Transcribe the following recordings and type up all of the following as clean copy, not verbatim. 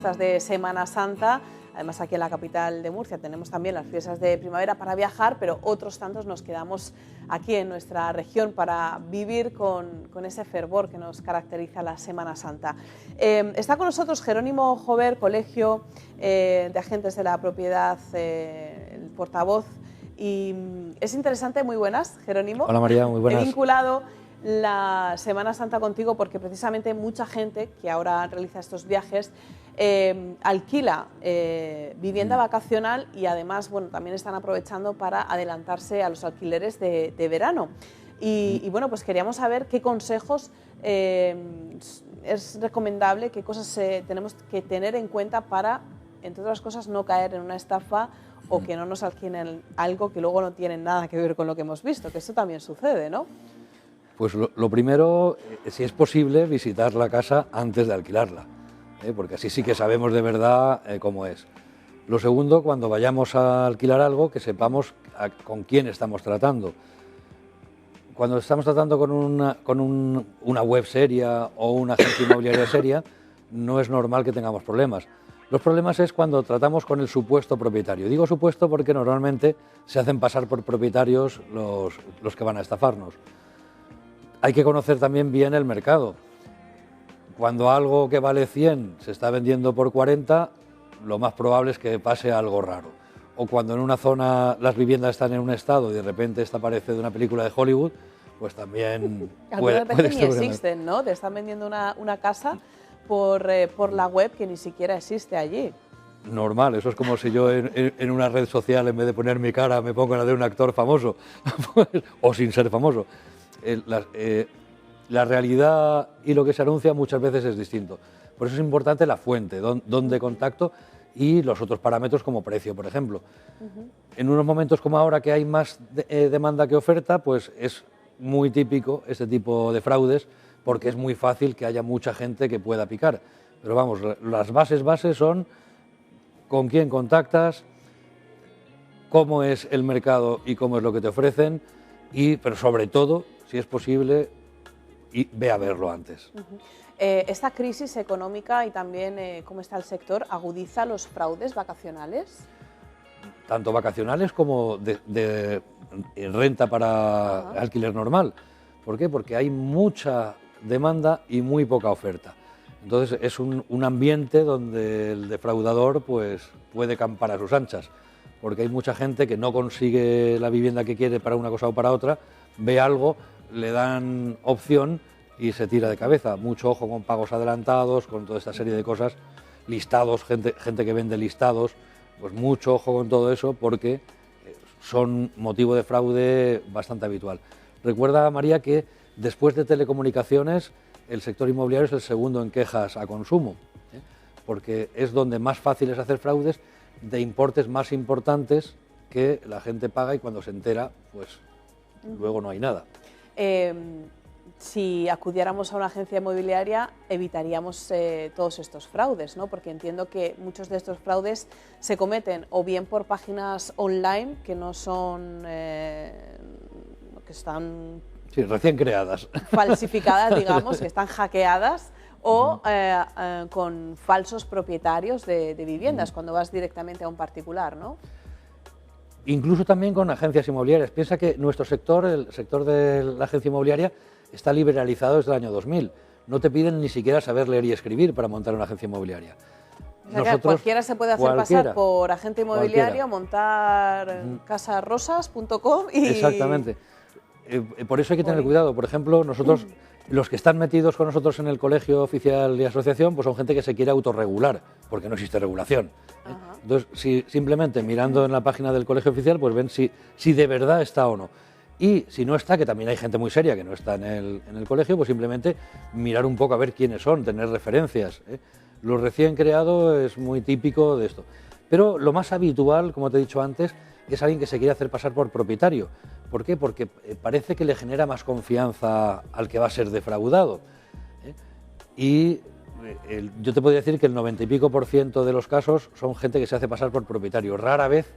De Semana Santa. Además, aquí en la capital de Murcia tenemos también las fiestas de primavera para viajar, pero otros tantos nos quedamos aquí en nuestra región para vivir con ese fervor que nos caracteriza la Semana Santa. Está con nosotros Jerónimo Jover, Colegio de Agentes de la Propiedad, el portavoz. Y es interesante, muy buenas, Jerónimo. Hola María, muy buenas. He vinculado la Semana Santa contigo porque precisamente mucha gente que ahora realiza estos viajes alquila vivienda vacacional y además también están aprovechando para adelantarse a los alquileres de verano. Y bueno, pues queríamos saber qué consejos es recomendable, qué cosas tenemos que tener en cuenta para, entre otras cosas, no caer en una estafa o que no nos alquilen algo que luego no tiene nada que ver con lo que hemos visto, que eso también sucede, ¿no? Pues lo primero, si es posible, visitar la casa antes de alquilarla, porque así sí que sabemos de verdad cómo es. Lo segundo, cuando vayamos a alquilar algo, que sepamos con quién estamos tratando. Cuando estamos tratando con una web seria o una agencia inmobiliaria seria, no es normal que tengamos problemas. Los problemas es cuando tratamos con el supuesto propietario. Digo supuesto porque normalmente se hacen pasar por propietarios los que van a estafarnos. Hay que conocer también bien el mercado. Cuando algo que vale 100 se está vendiendo por 40, lo más probable es que pase algo raro. O cuando en una zona las viviendas están en un estado y de repente esta parece de una película de Hollywood, pues también puede ni existen, ¿no? Te están vendiendo una casa por la web que ni siquiera existe allí. Normal, eso es como si yo en una red social, en vez de poner mi cara, me pongo la de un actor famoso, o sin ser famoso. La realidad y lo que se anuncia muchas veces es distinto. Por eso es importante la fuente, dónde contacto y los otros parámetros como precio, por ejemplo. En unos momentos como ahora que hay más demanda que oferta, pues es muy típico este tipo de fraudes porque es muy fácil que haya mucha gente que pueda picar. Pero vamos, las bases son con quién contactas, cómo es el mercado y cómo es lo que te ofrecen, pero sobre todo, si es posible, ve a verlo antes. ¿Esta crisis económica y también cómo está el sector agudiza los fraudes vacacionales? Tanto vacacionales como de renta para alquiler normal. ¿Por qué? Porque hay mucha demanda y muy poca oferta. Entonces es un ambiente donde el defraudador pues, puede campar a sus anchas, porque hay mucha gente que no consigue la vivienda que quiere para una cosa o para otra, ve algo, le dan opción y se tira de cabeza. Mucho ojo con pagos adelantados, con toda esta serie de cosas, listados, gente que vende listados, pues mucho ojo con todo eso porque son motivo de fraude bastante habitual. Recuerda, María, que después de telecomunicaciones el sector inmobiliario es el segundo en quejas a consumo, porque es donde más fácil es hacer fraudes de importes más importantes que la gente paga y cuando se entera, pues luego no hay nada. Si acudiéramos a una agencia inmobiliaria evitaríamos todos estos fraudes, ¿no? Porque entiendo que muchos de estos fraudes se cometen o bien por páginas online que no son, que están... Sí, recién creadas. Falsificadas, digamos, que están hackeadas, o con falsos propietarios de viviendas, cuando vas directamente a un particular, ¿no? Incluso también con agencias inmobiliarias. Piensa que nuestro sector, el sector de la agencia inmobiliaria, está liberalizado desde el año 2000. No te piden ni siquiera saber leer y escribir para montar una agencia inmobiliaria. O sea, cualquiera se puede hacer pasar por agente inmobiliario, montar casarrosas.com y... Exactamente. Por eso hay que tener cuidado. Por ejemplo, nosotros, los que están metidos con nosotros en el colegio oficial y asociación, pues son gente que se quiere autorregular, porque no existe regulación. Entonces, si simplemente mirando en la página del colegio oficial, pues ven si de verdad está o no. Y si no está, que también hay gente muy seria que no está en el colegio, pues simplemente mirar un poco a ver quiénes son, tener referencias. Lo recién creado es muy típico de esto. Pero lo más habitual, como te he dicho antes, es alguien que se quiere hacer pasar por propietario. ¿Por qué? Porque parece que le genera más confianza al que va a ser defraudado. Y yo te podría decir que el 90 y pico % de los casos son gente que se hace pasar por propietario. Rara vez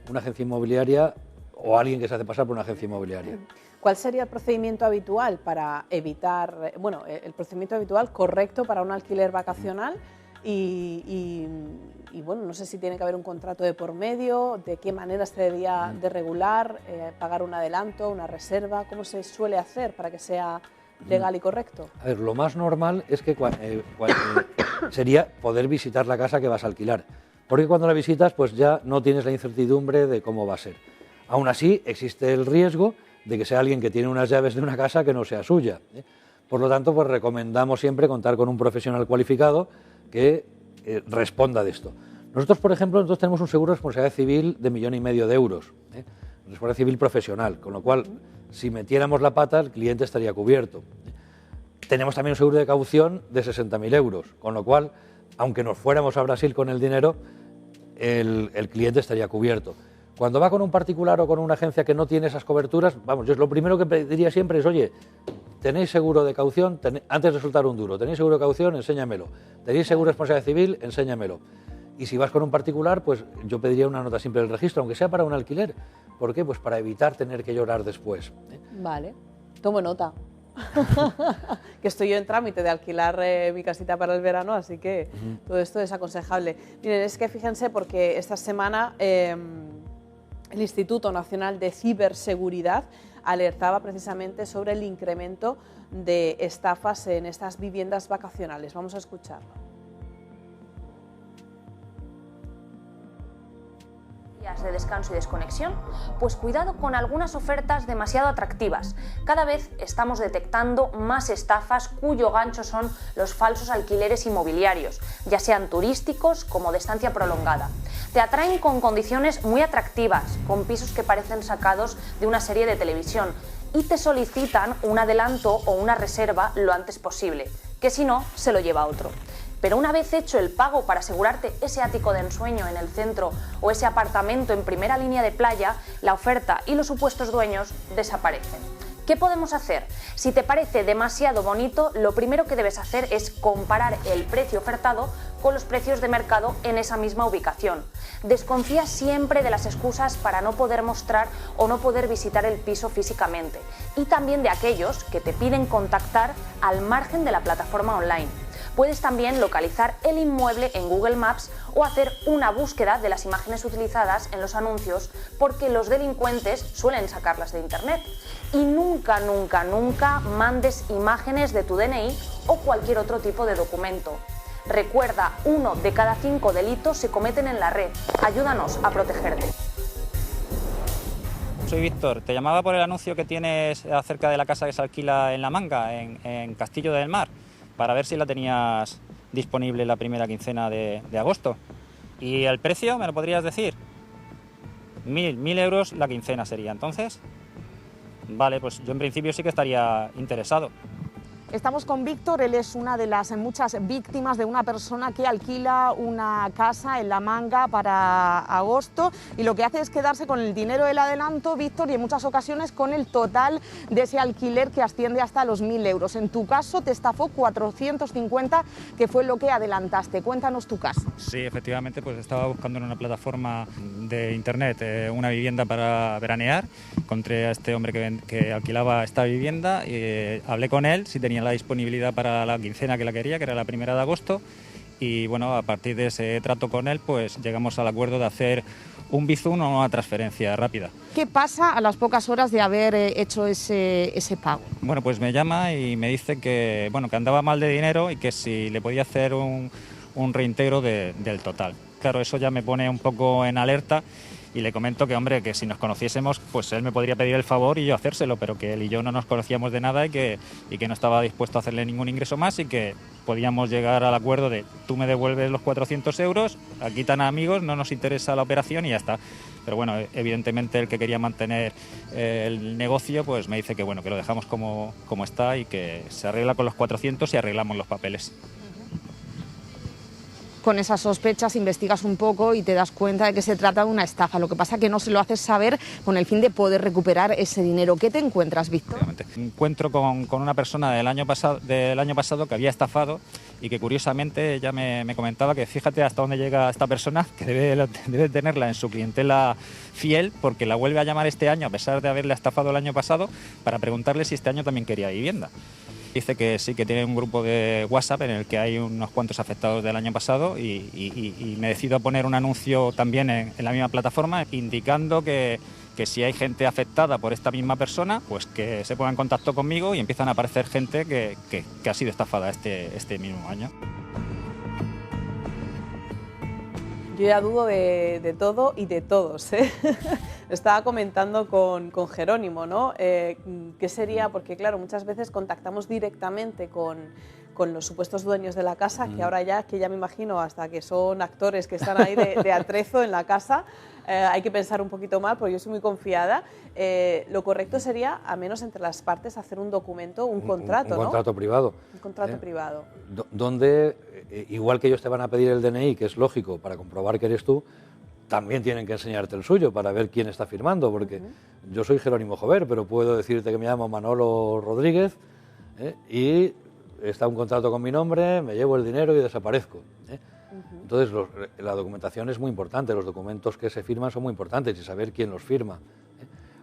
una agencia inmobiliaria o alguien que se hace pasar por una agencia inmobiliaria. ¿Cuál sería el procedimiento habitual para evitar, el procedimiento habitual correcto para un alquiler vacacional y bueno, no sé si tiene que haber un contrato de por medio, de qué manera se debería de regular, pagar un adelanto, una reserva, ¿cómo se suele hacer para que sea legal y correcto? A ver, lo más normal es que sería poder visitar la casa que vas a alquilar, porque cuando la visitas pues ya no tienes la incertidumbre de cómo va a ser. Aún así, existe el riesgo de que sea alguien que tiene unas llaves de una casa que no sea suya, ¿eh? Por lo tanto, pues recomendamos siempre contar con un profesional cualificado que responda de esto. Nosotros, por ejemplo, tenemos un seguro de responsabilidad civil de 1,5 millones de euros, ¿eh? Responsabilidad civil profesional, con lo cual, si metiéramos la pata, el cliente estaría cubierto. Tenemos también un seguro de caución de 60.000 euros, con lo cual, aunque nos fuéramos a Brasil con el dinero, el cliente estaría cubierto. Cuando va con un particular o con una agencia que no tiene esas coberturas, vamos, yo lo primero que pediría siempre es, oye, ¿tenéis seguro de caución? Antes de soltar un duro, ¿tenéis seguro de caución? Enséñamelo. ¿Tenéis seguro de responsabilidad civil? Enséñamelo. Y si vas con un particular, pues yo pediría una nota simple del registro, aunque sea para un alquiler. ¿Por qué? Pues para evitar tener que llorar después, ¿eh? Vale, tomo nota. Que estoy yo en trámite de alquilar mi casita para el verano, así que todo esto es aconsejable. Miren, es que fíjense porque esta semana el Instituto Nacional de Ciberseguridad alertaba precisamente sobre el incremento de estafas en estas viviendas vacacionales. Vamos a escucharlo. De descanso y desconexión, pues cuidado con algunas ofertas demasiado atractivas. Cada vez estamos detectando más estafas cuyo gancho son los falsos alquileres inmobiliarios, ya sean turísticos como de estancia prolongada. Te atraen con condiciones muy atractivas, con pisos que parecen sacados de una serie de televisión y te solicitan un adelanto o una reserva lo antes posible, que si no, se lo lleva otro. Pero una vez hecho el pago para asegurarte ese ático de ensueño en el centro o ese apartamento en primera línea de playa, la oferta y los supuestos dueños desaparecen. ¿Qué podemos hacer? Si te parece demasiado bonito, lo primero que debes hacer es comparar el precio ofertado con los precios de mercado en esa misma ubicación. Desconfía siempre de las excusas para no poder mostrar o no poder visitar el piso físicamente, y también de aquellos que te piden contactar al margen de la plataforma online. Puedes también localizar el inmueble en Google Maps o hacer una búsqueda de las imágenes utilizadas en los anuncios, porque los delincuentes suelen sacarlas de internet. Y nunca, nunca, nunca mandes imágenes de tu DNI o cualquier otro tipo de documento. Recuerda, 1 de cada 5 delitos se cometen en la red. Ayúdanos a protegerte. Soy Víctor, te llamaba por el anuncio que tienes acerca de la casa que se alquila en La Manga, en Castillo del Mar, para ver si la tenías disponible la primera quincena de agosto. ¿Y el precio me lo podrías decir? 1.000 euros la quincena sería, entonces. Vale, pues yo en principio sí que estaría interesado. Estamos con Víctor, él es una de las muchas víctimas de una persona que alquila una casa en La Manga para agosto y lo que hace es quedarse con el dinero del adelanto, Víctor, y en muchas ocasiones con el total de ese alquiler que asciende hasta los 1.000 euros. En tu caso te estafó 450, que fue lo que adelantaste. Cuéntanos tu caso. Sí, efectivamente, pues estaba buscando en una plataforma de internet una vivienda para veranear. Encontré a este hombre que alquilaba esta vivienda y hablé con él si tenía la disponibilidad para la quincena que la quería, que era la 1 de agosto, y bueno, a partir de ese trato con él, pues llegamos al acuerdo de hacer un bizum o una transferencia rápida. ¿Qué pasa a las pocas horas de haber hecho ese pago? Bueno, pues me llama y me dice que, bueno, que andaba mal de dinero y que si le podía hacer un reintegro del total. Claro, eso ya me pone un poco en alerta. Y le comento que, hombre, que si nos conociésemos, pues él me podría pedir el favor y yo hacérselo, pero que él y yo no nos conocíamos de nada y que no estaba dispuesto a hacerle ningún ingreso más y que podíamos llegar al acuerdo de tú me devuelves los 400 euros, aquí tan amigos, no nos interesa la operación y ya está. Pero bueno, evidentemente el que quería mantener el negocio, pues me dice que bueno, que lo dejamos como está y que se arregla con los 400 y arreglamos los papeles. Con esas sospechas investigas un poco y te das cuenta de que se trata de una estafa. Lo que pasa es que no se lo haces saber con el fin de poder recuperar ese dinero. ¿Qué te encuentras, Víctor? Me encuentro con una persona del año pasado que había estafado y que curiosamente ella me comentaba que fíjate hasta dónde llega esta persona, que debe tenerla en su clientela fiel, porque la vuelve a llamar este año a pesar de haberle estafado el año pasado para preguntarle si este año también quería vivienda. Dice que sí, que tiene un grupo de WhatsApp en el que hay unos cuantos afectados del año pasado y me decido a poner un anuncio también en la misma plataforma indicando que si hay gente afectada por esta misma persona, pues que se ponga en contacto conmigo y empiezan a aparecer gente que ha sido estafada este mismo año. Yo ya dudo de todo y de todos, ¿eh? Estaba comentando con Jerónimo, ¿no? ¿Qué sería? Porque claro, muchas veces contactamos directamente con los supuestos dueños de la casa, que ahora ya, que ya me imagino, hasta que son actores que están ahí de atrezo en la casa, hay que pensar un poquito mal, porque yo soy muy confiada. Lo correcto sería, a menos entre las partes, hacer un documento, un contrato, un contrato privado. Un contrato privado. Donde, igual que ellos te van a pedir el DNI, que es lógico, para comprobar que eres tú, también tienen que enseñarte el suyo para ver quién está firmando, porque yo soy Jerónimo Jover, pero puedo decirte que me llamo Manolo Rodríguez, y está un contrato con mi nombre, me llevo el dinero y desaparezco. Entonces, la documentación es muy importante, los documentos que se firman son muy importantes y saber quién los firma.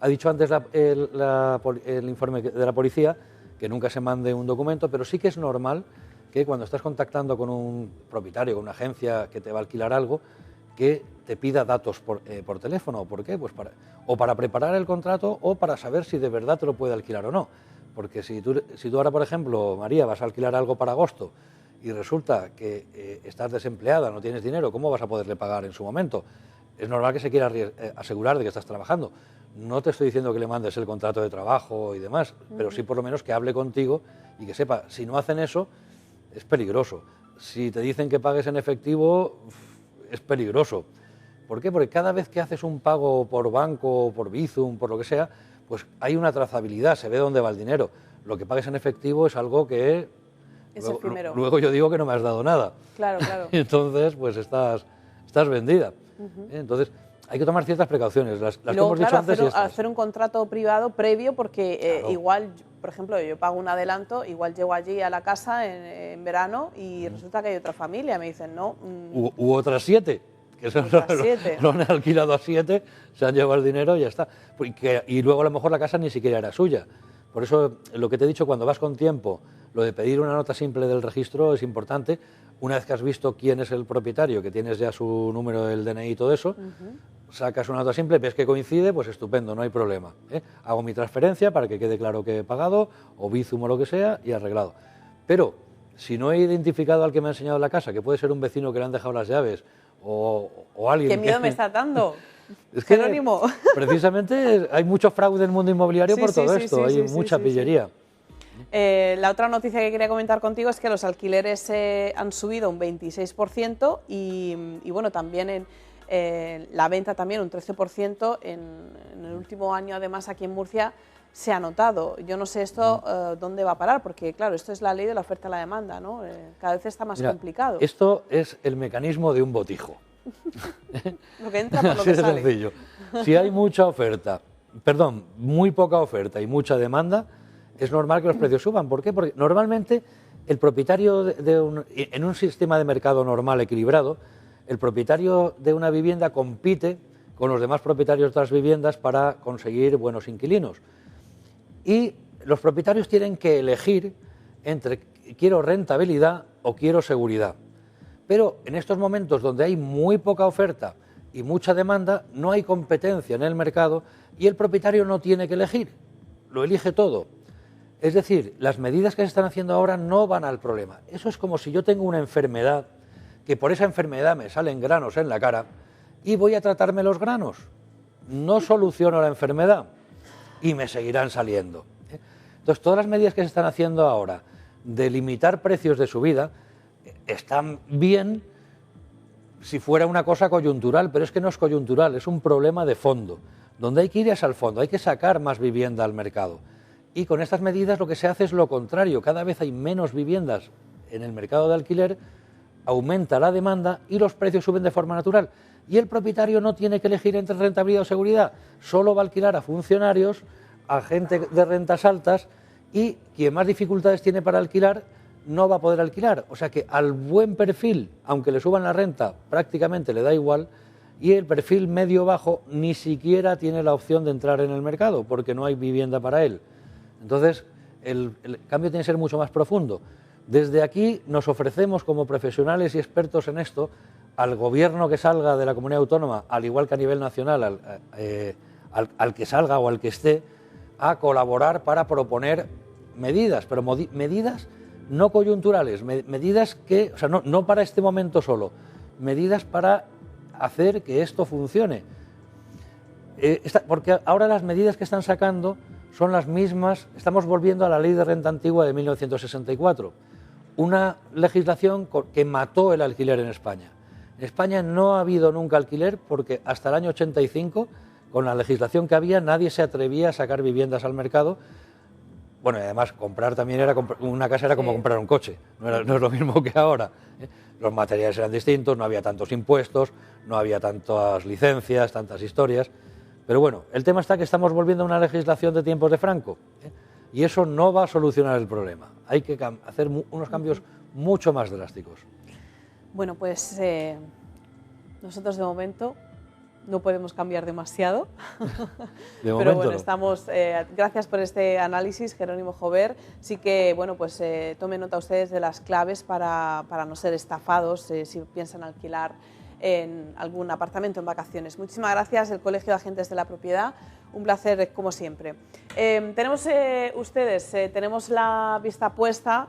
Ha dicho antes el informe de la policía que nunca se mande un documento, pero sí que es normal que cuando estás contactando con un propietario, con una agencia que te va a alquilar algo, que te pida datos por teléfono. ¿Por qué? Pues para preparar el contrato o para saber si de verdad te lo puede alquilar o no. Porque si tú ahora, por ejemplo, María, vas a alquilar algo para agosto y resulta que estás desempleada, no tienes dinero, ¿cómo vas a poderle pagar en su momento? Es normal que se quiera asegurar de que estás trabajando. No te estoy diciendo que le mandes el contrato de trabajo y demás, pero sí por lo menos que hable contigo y que sepa, si no hacen eso, es peligroso. Si te dicen que pagues en efectivo, es peligroso. ¿Por qué? Porque cada vez que haces un pago por banco, por Bizum, por lo que sea, pues hay una trazabilidad, se ve dónde va el dinero. Lo que pagues en efectivo es algo que es efímero. Luego yo digo que no me has dado nada. Claro, claro. Entonces, pues estás vendida. Entonces, hay que tomar ciertas precauciones, las que hemos dicho antes. Hacer un contrato privado previo, porque claro. igual, por ejemplo, yo pago un adelanto, igual llego allí a la casa en verano y resulta que hay otra familia, me dicen, no. U otras 7. Que lo han alquilado a 7, se han llevado el dinero y ya está. Y luego a lo mejor la casa ni siquiera era suya. Por eso lo que te he dicho, cuando vas con tiempo, lo de pedir una nota simple del registro es importante. Una vez que has visto quién es el propietario, que tienes ya su número del DNI y todo eso, sacas una nota simple, ves que coincide, pues estupendo, no hay problema. Hago mi transferencia para que quede claro que he pagado, o Bizum o lo que sea, y arreglado. Pero si no he identificado al que me ha enseñado la casa, que puede ser un vecino que le han dejado las llaves, o alguien... ¡Qué miedo me está dando! Es que Jerónimo. Precisamente hay mucho fraude en el mundo inmobiliario por todo esto, hay mucha pillería. La otra noticia que quería comentar contigo es que los alquileres han subido un 26% y bueno, también en la venta también un 13%. En el último año, además, aquí en Murcia se ha notado. Yo no sé esto dónde va a parar, porque claro, esto es la ley de la oferta y la demanda, ¿no? Cada vez está más complicado. Esto es el mecanismo de un botijo. Lo que entra por lo que sale. Sencillo. Si hay muy poca oferta y mucha demanda, es normal que los precios suban. ¿Por qué? Porque normalmente el propietario en un sistema de mercado normal, equilibrado, el propietario de una vivienda compite con los demás propietarios de otras viviendas para conseguir buenos inquilinos. Y los propietarios tienen que elegir entre quiero rentabilidad o quiero seguridad. Pero en estos momentos donde hay muy poca oferta y mucha demanda, no hay competencia en el mercado y el propietario no tiene que elegir, lo elige todo. Es decir, las medidas que se están haciendo ahora no van al problema. Eso es como si yo tengo una enfermedad, que por esa enfermedad me salen granos en la cara y voy a tratarme los granos. No soluciono la enfermedad y me seguirán saliendo. Entonces, todas las medidas que se están haciendo ahora de limitar precios de subida están bien si fuera una cosa coyuntural, pero es que no es coyuntural, es un problema de fondo. Donde hay que ir es al fondo, hay que sacar más vivienda al mercado. Y con estas medidas lo que se hace es lo contrario, cada vez hay menos viviendas en el mercado de alquiler, aumenta la demanda y los precios suben de forma natural. Y el propietario no tiene que elegir entre rentabilidad o seguridad, solo va a alquilar a funcionarios, a gente de rentas altas, y quien más dificultades tiene para alquilar no va a poder alquilar. O sea que al buen perfil, aunque le suban la renta, prácticamente le da igual, y el perfil medio-bajo ni siquiera tiene la opción de entrar en el mercado porque no hay vivienda para él. Entonces, el cambio tiene que ser mucho más profundo. Desde aquí nos ofrecemos como profesionales y expertos en esto al gobierno que salga de la comunidad autónoma, al igual que a nivel nacional, al que salga o al que esté, a colaborar para proponer medidas, pero medidas no coyunturales, medidas que, o sea, no para este momento solo, medidas para hacer que esto funcione. Porque ahora las medidas que están sacando son las mismas, estamos volviendo a la ley de renta antigua de 1964, una legislación que mató el alquiler en España. En España no ha habido nunca alquiler porque hasta el año 85, con la legislación que había, nadie se atrevía a sacar viviendas al mercado. Bueno, y además comprar también era una casa era como comprar un coche, no es lo mismo que ahora. Los materiales eran distintos, no había tantos impuestos, no había tantas licencias, tantas historias. Pero bueno, el tema está que estamos volviendo a una legislación de tiempos de Franco, y eso no va a solucionar el problema. Hay que hacer unos cambios mucho más drásticos. Bueno, pues nosotros de momento no podemos cambiar demasiado, pero bueno, estamos, gracias por este análisis, Jerónimo Jover. Sí que, bueno, pues tomen nota ustedes de las claves para no ser estafados si piensan alquilar en algún apartamento en vacaciones. Muchísimas gracias, el Colegio de Agentes de la Propiedad, un placer como siempre. Tenemos la vista puesta